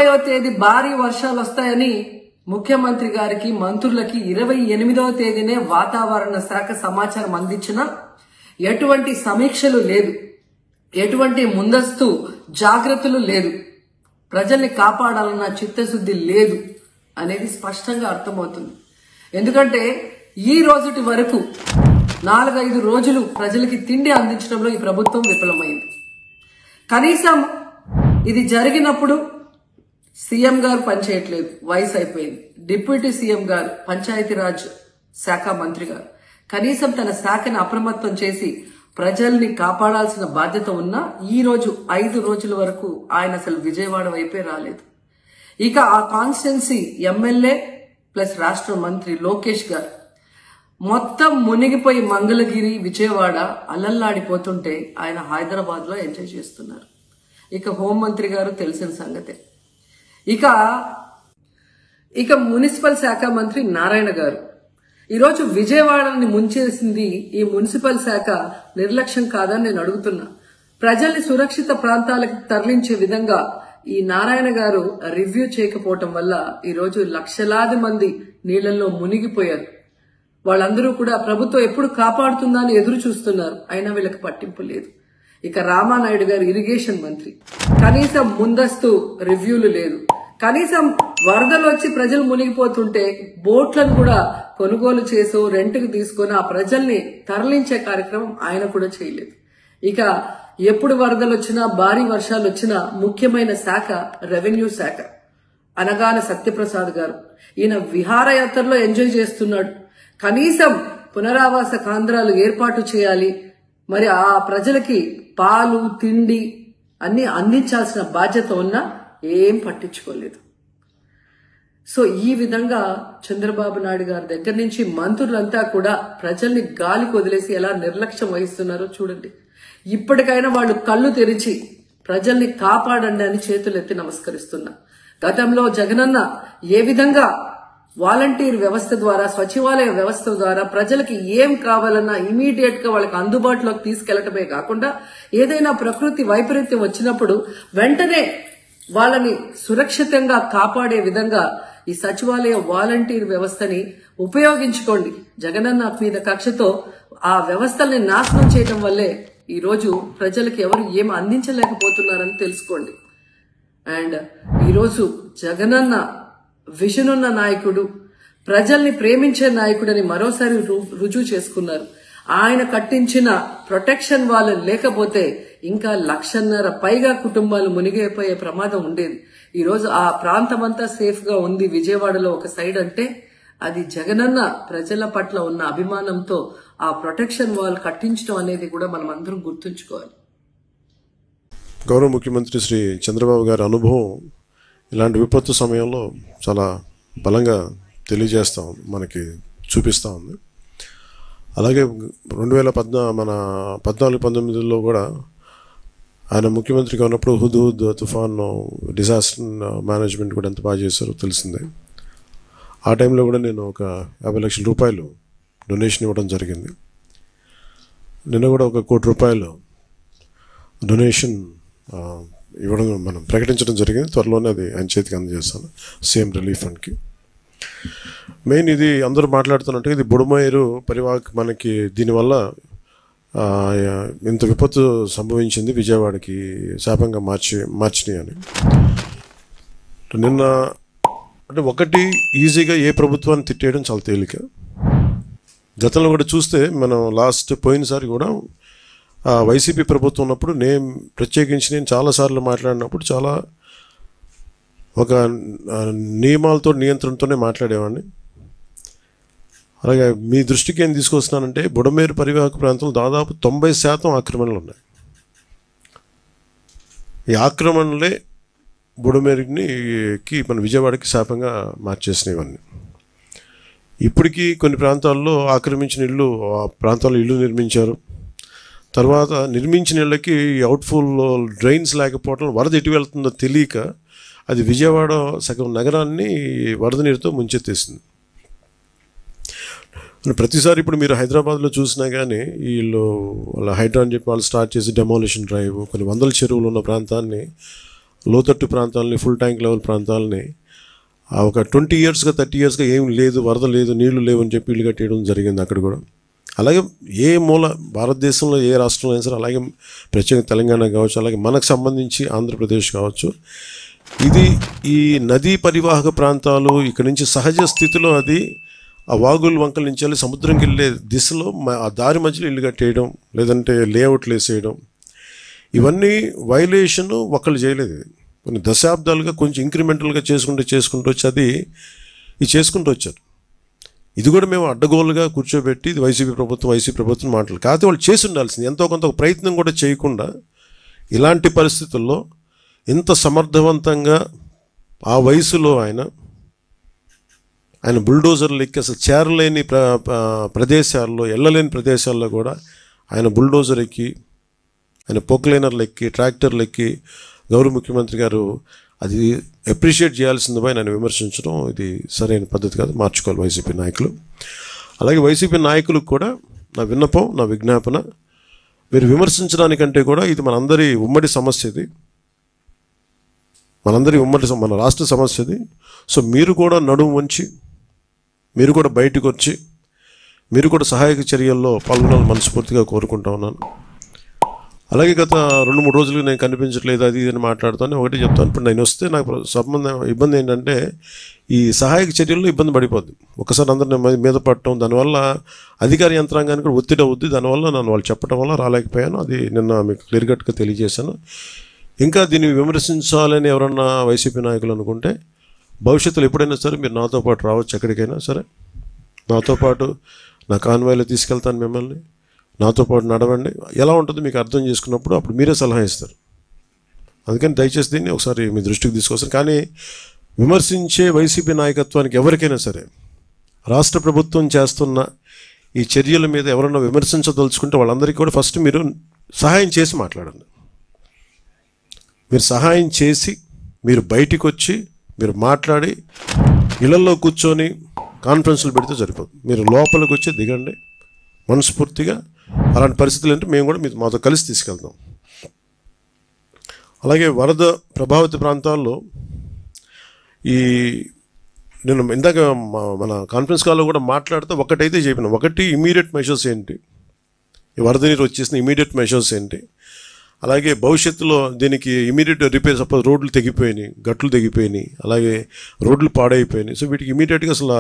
30వ తేదీ భారీ వర్షాలు వస్తాయని ముఖ్యమంత్రి గారికి మంత్రులకి 28వ తేదీనే వాతావరణ శాఖ సమాచారం అందించినా ఎటువంటి సమీక్షలు లేదు, ఎటువంటి ముందస్తు జాగ్రత్తలు లేదు, ప్రజల్ని కాపాడాలన్న చిత్తశుద్ధి లేదు అనేది స్పష్టంగా అర్థమవుతుంది. ఎందుకంటే ఈ రోజుటి వరకు 4-5 రోజులు ప్రజలకి తిండి అందించడంలో ఈ ప్రభుత్వం విఫలమైంది. కనీసం ఇది జరిగినప్పుడు సీఎం గారు పనిచేయట్లేదు, వయసు అయిపోయింది. డిప్యూటీ సీఎం గారు, పంచాయతీరాజ్ శాఖ మంత్రి గారు కనీసం తన శాఖను అప్రమత్తం చేసి ప్రజల్ని కాపాడాల్సిన బాధ్యత ఉన్నా ఈ రోజు 5 రోజుల వరకు ఆయన అసలు విజయవాడ వైపే రాలేదు. ఇక ఆ కాన్స్టిట్యున్సీ ఎమ్మెల్యే ప్లస్ రాష్ట్ర మంత్రి లోకేష్ గారు మొత్తం మునిగిపోయి మంగళగిరి, విజయవాడ అల్లల్లాడిపోతుంటే ఆయన హైదరాబాద్ లో ఎంజాయ్ చేస్తున్నారు. ఇక హోంమంత్రి గారు తెలిసిన సంగతే. ఇక మున్సిపల్ శాఖ మంత్రి నారాయణ గారు ఈరోజు విజయవాడని ముంచేసింది ఈ మున్సిపల్ శాఖ నిర్లక్ష్యం కాదని నేను అడుగుతున్నా. ప్రజల్ని సురక్షిత ప్రాంతాలకు తరలించే విధంగా ఈ నారాయణ గారు రివ్యూ చేయకపోవటం వల్ల ఈరోజు లక్షలాది మంది నీళ్లలో మునిగిపోయారు. వాళ్ళందరూ కూడా ప్రభుత్వం ఎప్పుడు కాపాడుతుందా అని ఎదురు చూస్తున్నారు, అయినా వీళ్ళకి పట్టింపు లేదు. ఇక రామానాయుడు గారు ఇరిగేషన్ మంత్రి, కనీసం ముందస్తు రివ్యూలు లేదు. కనీసం వరదలు వచ్చి ప్రజలు మునిగిపోతుంటే బోట్లను కూడా కొనుగోలు చేసో రెంట్కి తీసుకొని ఆ ప్రజల్ని తరలించే కార్యక్రమం ఆయన కూడా చేయలేదు. ఇక ఎప్పుడు వరదలు వచ్చినా, భారీ వర్షాలు వచ్చినా ముఖ్యమైన శాఖ రెవెన్యూ శాఖ. అనగాన సత్యప్రసాద్ గారు ఈయన విహారయాత్రలో ఎంజాయ్ చేస్తున్నాడు. కనీసం పునరావాస కేంద్రాలు ఏర్పాటు చేయాలి, మరి ఆ ప్రజలకి పాలు, తిండి అన్ని అందించాల్సిన బాధ్యత ఉన్నా ఏం పట్టించుకోలేదు. సో ఈ విధంగా చంద్రబాబు నాయుడు గారి దగ్గర నుంచి మంత్రులంతా కూడా ప్రజల్ని గాలికి వదిలేసి ఎలా నిర్లక్ష్యం వహిస్తున్నారో చూడండి. ఇప్పటికైనా వాళ్ళు కళ్ళు తెరిచి ప్రజల్ని కాపాడండి అని చేతులెత్తి నమస్కరిస్తున్నా. గతంలో జగనన్న ఏ విధంగా వాలంటీర్ వ్యవస్థ ద్వారా, సచివాలయ వ్యవస్థ ద్వారా ప్రజలకి ఏం కావాలన్నా ఇమీడియట్ గా వాళ్ళకి అందుబాటులోకి తీసుకెళ్లటమే కాకుండా ఏదైనా ప్రకృతి వైపరీత్యం వచ్చినప్పుడు వెంటనే వాళ్ళని సురక్షితంగా కాపాడే విధంగా ఈ సచివాలయ వాలంటీర్ వ్యవస్థని ఉపయోగించుకోండి. జగనన్న మీద కక్షతో ఆ వ్యవస్థల్ని నాశనం చేయడం వల్లే ఈరోజు ప్రజలకు ఎవరు ఏం అందించలేకపోతున్నారని తెలుసుకోండి. అండ్ ఈరోజు జగనన్న విజన్ ఉన్న నాయకుడు, ప్రజల్ని ప్రేమించే నాయకుడని మరోసారి రుజువు చేసుకున్నారు. ఆయన కట్టించిన ప్రొటెక్షన్ వాళ్ళు లేకపోతే ఇంకా 1,50,000 పైగా కుటుంబాలు మునిగిపోయే ప్రమాదం ఉండేది. ఈరోజు ఆ ప్రాంతమంతా సేఫ్ గా ఉంది విజయవాడలో ఒక సైడ్ అంటే అది జగనన్న ప్రజల పట్ల ఉన్న అభిమానంతో ఆ ప్రొటెక్షన్ వాల్ కట్టించడం అనేది కూడా మనం అందరం గుర్తుంచుకోవాలి. గౌరవ ముఖ్యమంత్రి శ్రీ చంద్రబాబు గారి అనుభవం ఇలాంటి విపత్తు సమయంలో చాలా బలంగా తెలియజేస్తా ఉంది, మనకి చూపిస్తూ ఉంది. అలాగే 2014-19లో కూడా ఆయన ముఖ్యమంత్రిగా ఉన్నప్పుడు హుదూద్ తుఫాన్ డిజాస్టర్ మేనేజ్మెంట్ కూడా ఎంత బాగా చేశారో తెలిసిందే. ఆ టైంలో కూడా నేను ఒక 50 లక్షల రూపాయలు డొనేషన్ ఇవ్వడం జరిగింది. నిన్న కూడా ఒక 1 కోటి రూపాయలు డొనేషన్ ఇవ్వడం మనం ప్రకటించడం జరిగింది. త్వరలోనే అది ఆయన చేతికి అందజేస్తాను సీఎం రిలీఫ్ ఫండ్కి. మెయిన్ ఇది అందరూ మాట్లాడుతున్నట్టుగా ఇది బుడమేరు పరివాహక మనకి దీనివల్ల ఇంత విపత్తు సంభవించింది, విజయవాడకి శాపంగా మార్చినాయి అని. నిన్న అంటే ఒకటి ఈజీగా ఏ ప్రభుత్వాన్ని తిట్టేయడం చాలా తేలిక. గతంలో కూడా చూస్తే మనం పోయినసారి కూడా వైసీపీ ప్రభుత్వం ఉన్నప్పుడు ప్రత్యేకించి నేను చాలాసార్లు మాట్లాడినప్పుడు చాలా ఒక నియమాలతో నియంత్రణతోనే మాట్లాడేవాడిని. అలాగే మీ దృష్టికి ఏం తీసుకొస్తున్నానంటే బుడమేరు పరివాహక ప్రాంతంలో దాదాపు 90% ఆక్రమణలు ఉన్నాయి. ఈ ఆక్రమణలే బుడమేరుకి మన విజయవాడకి శాపంగా మార్చేసినవన్నీ. ఇప్పటికీ కొన్ని ప్రాంతాల్లో ఆక్రమించిన ఇళ్ళు, ఆ ప్రాంతాల్లో ఇళ్ళు నిర్మించారు. తర్వాత నిర్మించిన ఇళ్ళకి అవుట్ఫుల్ డ్రైన్స్ లేకపోవడం, వరద ఎటు వెళ్తుందో తెలియక అది విజయవాడ సగం నగరాన్ని వరద నీరుతో ముంచెత్తేసింది. ప్రతిసారి ఇప్పుడు మీరు హైదరాబాద్లో చూసినా కానీ వీళ్ళు వాళ్ళ హైడ్రా అని చెప్పి వాళ్ళు స్టార్ట్ చేసి డెమాలిషన్ డ్రైవ్ కొన్ని వందల చెరువులు ఉన్న ప్రాంతాన్ని లోతట్టు ప్రాంతాలని, ఫుల్ ట్యాంక్ లెవెల్ ప్రాంతాలని ఒక 20 yearsగా 30 yearsగా ఏం లేదు, వరద లేదు, నీళ్లు లేవు అని చెప్పి ఇల్లు కట్టేయడం జరిగింది అక్కడ కూడా. అలాగే ఏ మూల భారతదేశంలో ఏ రాష్ట్రంలో అయినా సరే, అలాగే ప్రత్యేకంగా తెలంగాణ కావచ్చు, అలాగే మనకు సంబంధించి ఆంధ్రప్రదేశ్ కావచ్చు, ఇది ఈ నదీ పరివాహక ప్రాంతాలు ఇక్కడ నుంచి సహజ స్థితిలో అది ఆ వాగుల వంకల నుంచి వెళ్ళి సముద్రంకి వెళ్ళే దిశలో ఆ దారి మధ్యలో ఇల్లు కట్టేయడం, లేదంటే లేఅవుట్లు వేసేయడం, ఇవన్నీ వైలేషన్ ఒకళ్ళు చేయలేదు. కొన్ని దశాబ్దాలుగా కొంచెం ఇంక్రిమెంటల్గా చేసుకుంటూ వచ్చి అది చేసుకుంటూ వచ్చారు. ఇది కూడా మేము అడ్డగోలుగా కూర్చోబెట్టి ఇది వైసీపీ ప్రభుత్వం మాటలు కాకపోతే వాళ్ళు చేసి ఉండాల్సింది. ఎంతో కొంత ఒక ప్రయత్నం కూడా చేయకుండా ఇలాంటి పరిస్థితుల్లో ఇంత సమర్థవంతంగా ఆ వయసులో ఆయన బుల్డోజర్లు ఎక్కి అసలు చేరలేని ప్రదేశాల్లో, వెళ్ళలేని ప్రదేశాల్లో కూడా ఆయన బుల్డోజర్ ఎక్కి, ఆయన పోక్లైనర్లు ఎక్కి, ట్రాక్టర్లు ఎక్కి గౌరవ ముఖ్యమంత్రి గారు అది అప్రిషియేట్ చేయాల్సిందిపై ఆయన విమర్శించడం ఇది సరైన పద్ధతి కాదు, మార్చుకోవాలి వైసీపీ నాయకులు. అలాగే వైసీపీ నాయకులకు కూడా నా విన్నపం, నా విజ్ఞాపన, మీరు విమర్శించడానికంటే కూడా ఇది మనందరి ఉమ్మడి సమస్య, ఇది మన రాష్ట్ర సమస్య ఇది. సో మీరు కూడా నడుము వంచి, మీరు కూడా బయటకు వచ్చి, మీరు కూడా సహాయక చర్యల్లో పాల్గొనాలని మనస్ఫూర్తిగా కోరుకుంటా ఉన్నాను. అలాగే గత 2-3 రోజులు నేను కనిపించట్లేదు అది ఇది అని మాట్లాడుతాను. ఒకటి చెప్తాను, ఇప్పుడు నేను వస్తే నాకు ఇబ్బంది ఏంటంటే ఈ సహాయక చర్యల్లో ఇబ్బంది పడిపోద్ది. ఒకసారి అందరిని మీద పడటం, దానివల్ల అధికార యంత్రాంగానికి కూడా ఒత్తిడి అవుద్ది. దానివల్ల నన్ను వాళ్ళు చెప్పడం వల్ల రాలేకపోయాను. అది నిన్న మీకు క్లియర్ కట్గా తెలియజేశాను. ఇంకా దీన్ని విమర్శించాలని ఎవరన్నా వైసీపీ నాయకులు అనుకుంటే భవిష్యత్తులో ఎప్పుడైనా సరే మీరు నాతో పాటు రావచ్చు, ఎక్కడికైనా సరే నాతో పాటు నా కాన్వాయ్లో తీసుకెళ్తాను మిమ్మల్ని, నాతో పాటు నడవండి. ఎలా ఉంటుందో మీకు అర్థం చేసుకున్నప్పుడు అప్పుడు మీరే సలహా ఇస్తారు. అందుకని దయచేసి దీన్ని ఒకసారి మీ దృష్టికి తీసుకొస్తారు. కానీ విమర్శించే వైసీపీ నాయకత్వానికి ఎవరికైనా సరే రాష్ట్ర ప్రభుత్వం చేస్తున్న ఈ చర్యల మీద ఎవరన్నా విమర్శించదలుచుకుంటే వాళ్ళందరికీ కూడా ఫస్ట్ మీరు సహాయం చేసి మాట్లాడండి. మీరు సహాయం చేసి మీరు బయటికి వచ్చి మీరు మాట్లాడి ఇళ్లలో కూర్చొని కాన్ఫరెన్స్లు పెడితే సరిపోదు. మీరు లోపలికి వచ్చి దిగండి మనస్ఫూర్తిగా. అలాంటి పరిస్థితులు అంటే మేము కూడా మాతో కలిసి తీసుకెళ్తాం. అలాగే వరద ప్రభావిత ప్రాంతాల్లో నేను ఇందాక మన కాన్ఫరెన్స్ కాల్లో కూడా మాట్లాడితే ఒకటైతే చెప్పిన, ఒకటి ఇమీడియట్ మెషర్స్ ఏంటి, ఈ వరద నీరు వచ్చేసిన ఇమీడియట్ మెషర్స్ ఏంటి, అలాగే భవిష్యత్తులో దీనికి ఇమీడియట్ రిపేర్, సపోజ్ రోడ్లు తెగిపోయినాయి, గట్లు తెగిపోయినాయి, అలాగే రోడ్లు పాడైపోయినాయి. సో వీటికి ఇమీడియట్గా అసలు